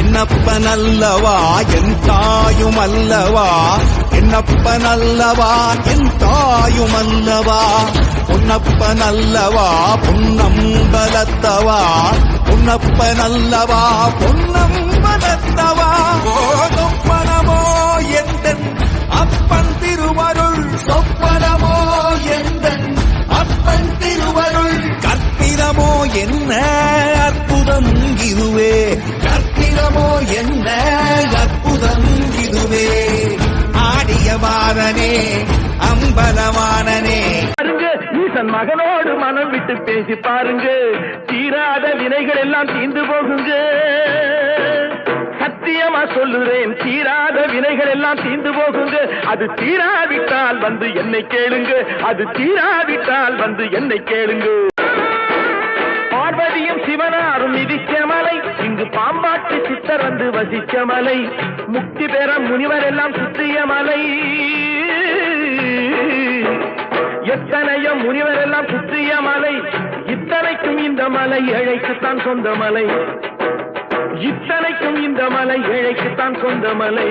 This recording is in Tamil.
என்னப்பனல்லவா என் தாயும் அல்லவா, என்னப்பனல்லவா என் தாயும் அல்லவா, பொன்னப்பனல்லவா பொன்னம்பலத்தவா, பொன்னப்பனல்லவா பொன்னம்பலத்தவா. சொப்பனமோ எந்தன் அப்பன் திருவருள், சொப்பனமோ எந்தன் அப்பன் திருவருள், கற்பிதமோ என்ன அற்புதம் இதுவே, கற்பிதமோ என்ன அற்புதம் இதுவே. ஆடிய மாறனே அம்பலவானனே, ஈசன் மகனோடு மனம் விட்டு பேசி பாருங்க, தீராத வினைகள் எல்லாம் தீர்ந்து போகுங்க. சத்தியமா சொல்லுறேன், தீராத வினைகள் எல்லாம் தீர்ந்து போகுங்க. அது தீராவிட்டால் வந்து என்னை கேளுங்க, அது தீராவிட்டால் வந்து என்னை கேளுங்க. பார்வதியும் சிவனாரும் மிதிக்க மலை, இங்கு பாம்பாட்டி சித்தர் வந்து வசிக்க மலை, முக்தி பெற முனிவர் எல்லாம் சுற்றிய மலை. எத்தனையோ முனிவர் எல்லாம் சுற்றிய மலை, இத்தனைக்கும் இந்த மலை ஏழைக்குத்தான் சொந்த மலை, இத்தனைக்கும் இந்த மலை ஏழைக்குத்தான் சொந்த மலை.